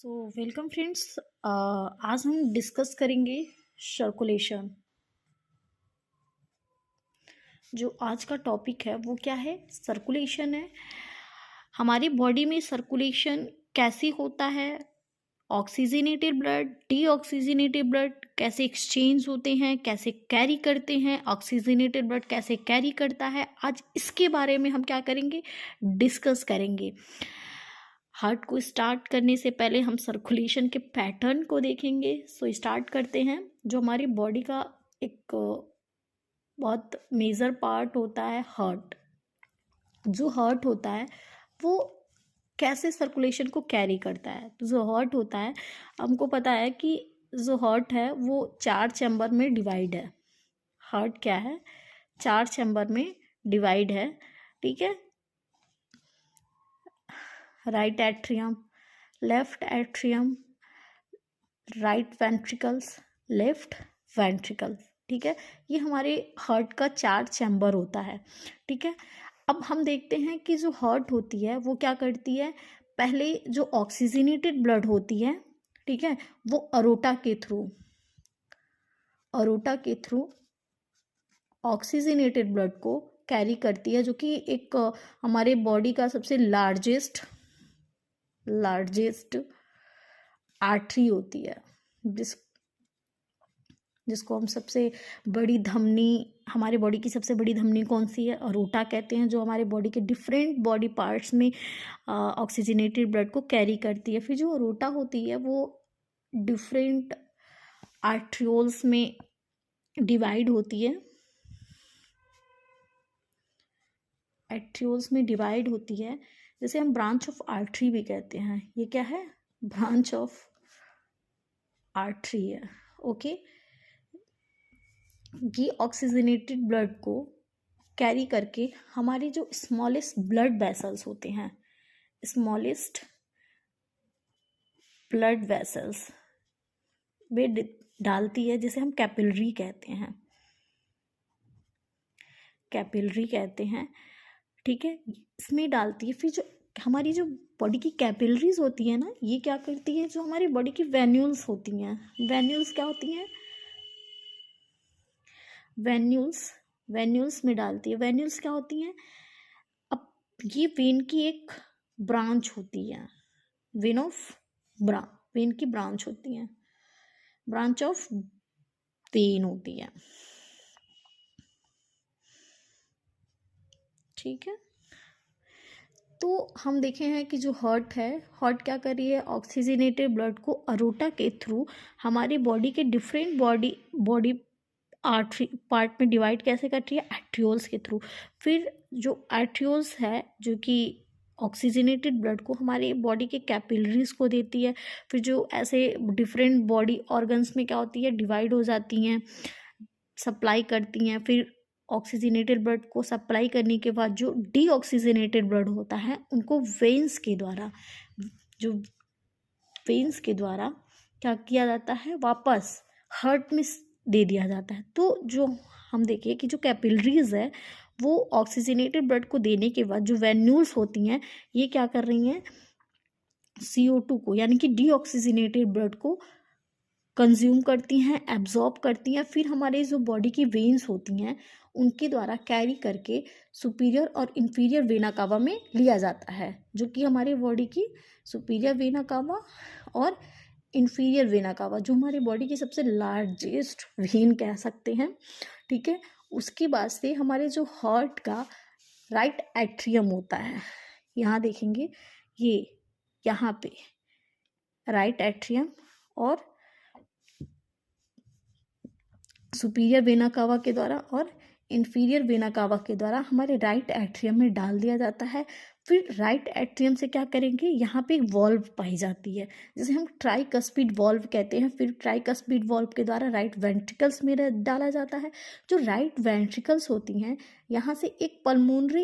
Welcome friends. आज हम discuss करेंगे सर्कुलेशन। जो आज का टॉपिक है वो क्या है? सर्कुलेशन है। हमारी बॉडी में सर्कुलेशन कैसे होता है, ऑक्सीजनेटेड ब्लड, डीऑक्सीजनेटेड ब्लड कैसे एक्सचेंज होते हैं, कैसे कैरी करते हैं, ऑक्सीजनेटेड ब्लड कैसे कैरी करता है, आज इसके बारे में हम क्या करेंगे, डिस्कस करेंगे। हार्ट को स्टार्ट करने से पहले हम सर्कुलेशन के पैटर्न को देखेंगे। स्टार्ट करते हैं। जो हमारी बॉडी का एक बहुत मेजर पार्ट होता है हार्ट। जो हार्ट होता है वो कैसे सर्कुलेशन को कैरी करता है। तो जो हार्ट होता है, हमको पता है कि जो हार्ट है वो 4 चैम्बर में डिवाइड है। हार्ट क्या है? 4 चैम्बर में डिवाइड है। ठीक है। Right atrium, left atrium, right ventricles, left ventricle. ठीक है। ये हमारे हार्ट का 4 चैम्बर होता है। ठीक है। अब हम देखते हैं कि जो हार्ट होती है वो क्या करती है। पहले जो ऑक्सीजनेटेड ब्लड होती है, ठीक है, वो अरोटा के थ्रू ऑक्सीजनेटेड ब्लड को कैरी करती है, जो कि एक हमारे बॉडी का सबसे लार्जेस्ट आर्टरी होती है, जिसको हम सबसे बड़ी धमनी, हमारे बॉडी की सबसे बड़ी धमनी कौन सी है? अरोटा कहते हैं, जो हमारे बॉडी के डिफरेंट बॉडी पार्ट्स में ऑक्सीजनेटेड ब्लड को कैरी करती है। फिर जो अरोटा होती है वो डिफरेंट आर्ट्रियोल्स में डिवाइड होती है। एट्रियोल्स में डिवाइड होती है, जैसे हम ब्रांच ऑफ आर्टरी भी कहते हैं। ये क्या है? ब्रांच ऑफ आर्टरी है। ओके। ये ऑक्सीजनेटेड ब्लड को कैरी करके हमारे जो स्मॉलेस्ट ब्लड वेसल्स होते हैं, स्मॉलेस्ट ब्लड वेसल्स में डालती है, जिसे हम कैपिलरी कहते हैं। ठीक है। इसमें डालती है। फिर जो हमारी जो बॉडी की कैपिलरीज होती है ना, ये क्या करती है, जो हमारी बॉडी की वेन्यूल्स होती हैं। वेन्यूल्स क्या होती हैं? वेन्यूल्स में डालती है। वेन्यूल्स क्या होती हैं? अब ये वेन की एक ब्रांच होती है। वेन की ब्रांच होती है। ब्रांच ऑफ वेन होती है। ठीक है। तो हम देखे हैं कि जो हार्ट है, हार्ट क्या कर रही है, ऑक्सीजनेटेड ब्लड को अरोटा के थ्रू हमारी बॉडी के डिफरेंट बॉडी आर्टरी पार्ट में डिवाइड कैसे कर रही है? एट्रियोल्स के थ्रू। फिर जो एट्रियोल्स है, जो कि ऑक्सीजनेटेड ब्लड को हमारे बॉडी के कैपिलरीज को देती है। फिर जो ऐसे डिफरेंट बॉडी ऑर्गन्स में क्या होती है, डिवाइड हो जाती हैं, सप्लाई करती हैं। फिर ऑक्सीजनेटेड ब्लड को सप्लाई करने के बाद जो डीऑक्सीजनेटेड ब्लड होता है, उनको वेन्स के द्वारा क्या किया जाता है, वापस हार्ट में दे दिया जाता है। तो जो हम देखिए कि जो कैपिलरीज है वो ऑक्सीजनेटेड ब्लड को देने के बाद जो वेन्यूल्स होती हैं, ये क्या कर रही हैं, CO2 को, यानी कि डीऑक्सीजनेटेड ब्लड को कंज्यूम करती हैं, एब्जॉर्ब करती हैं। फिर हमारे जो बॉडी की वेन्स होती हैं, उनके द्वारा कैरी करके सुपीरियर और इंफीरियर वेना कावा में लिया जाता है, जो कि हमारे बॉडी की सुपीरियर वेना कावा और इंफीरियर वेना कावा, जो हमारी बॉडी की सबसे लार्जेस्ट वेन कह सकते हैं। ठीक है। उसके बाद से हमारे जो हार्ट का राइट एट्रियम होता है, यहाँ देखेंगे, ये यहाँ पे राइट एट्रियम और सुपीरियर वेना कावा के द्वारा और इंफीरियर वेना कावा के द्वारा हमारे राइट एट्रियम में डाल दिया जाता है। फिर राइट एट्रियम से क्या करेंगे, यहाँ पे एक वॉल्व पाई जाती है, जिसे हम ट्राइकस्पिड वॉल्व कहते हैं। फिर ट्राइकस्पिड वॉल्व के द्वारा राइट वेंट्रिकल्स में डाला जाता है। जो राइट वेंट्रिकल्स होती हैं, यहाँ से एक पल्मोनरी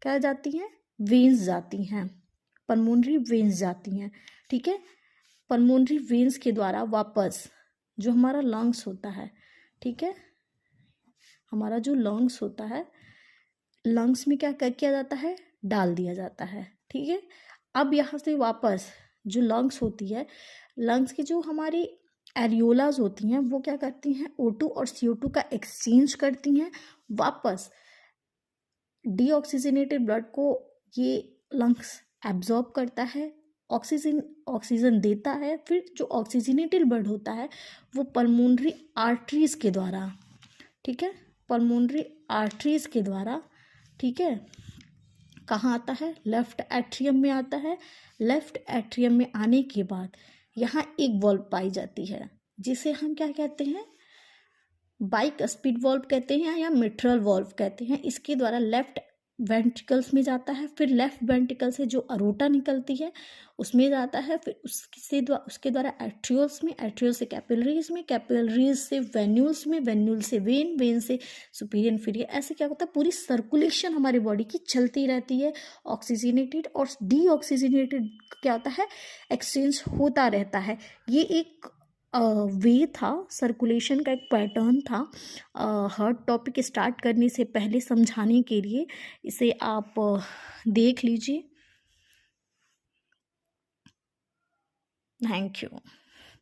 क्या जाती हैं, वेन्स जाती हैं, पल्मोनरी वेन्स जाती हैं। ठीक है। पल्मोनरी वेन्स के द्वारा वापस जो हमारा लंग्स होता है, ठीक है, हमारा जो लंग्स होता है, लंग्स में क्या किया जाता है, डाल दिया जाता है। ठीक है। अब यहाँ से वापस जो लंग्स होती है, लंग्स की जो हमारी एरियोलाज होती हैं वो क्या करती हैं, O2 और CO2 का एक्सचेंज करती हैं, वापस डीऑक्सीजनेटेड ब्लड को ये लंग्स एब्जॉर्ब करता है, ऑक्सीजन देता है, फिर जो ऑक्सीजनेटेड ब्लड होता है वो पल्मोनरी आर्टरीज के द्वारा, ठीक है, पल्मोनरी आर्टरीज के द्वारा, ठीक है, कहाँ आता है, लेफ्ट एट्रियम में आता है। लेफ्ट एट्रियम में आने के बाद यहाँ एक वॉल्व पाई जाती है जिसे हम क्या कहते हैं, बाइकस्पिड वॉल्व कहते हैं या मिट्रल वॉल्व कहते हैं। इसके द्वारा लेफ्ट वेंट्रिकल्स में जाता है, फिर लेफ्ट वेंट्रिकल से जो अरोटा निकलती है उसमें जाता है, फिर उसके द्वारा एट्रियोल्स में, एट्रियोल से कैपिलरीज में, कैपिलरीज से वेन्यूल्स में, वेन्यूल से वेन, वेन से सुपीरियर इन्फीरियर। ऐसे क्या होता है, पूरी सर्कुलेशन हमारी बॉडी की चलती रहती है। ऑक्सीजनेटेड और डीऑक्सीजनेटेड क्या होता है, एक्सचेंज होता रहता है। ये एक वे था, सर्कुलेशन का एक पैटर्न था। हर टॉपिक स्टार्ट करने से पहले समझाने के लिए इसे आप देख लीजिए। Thank you.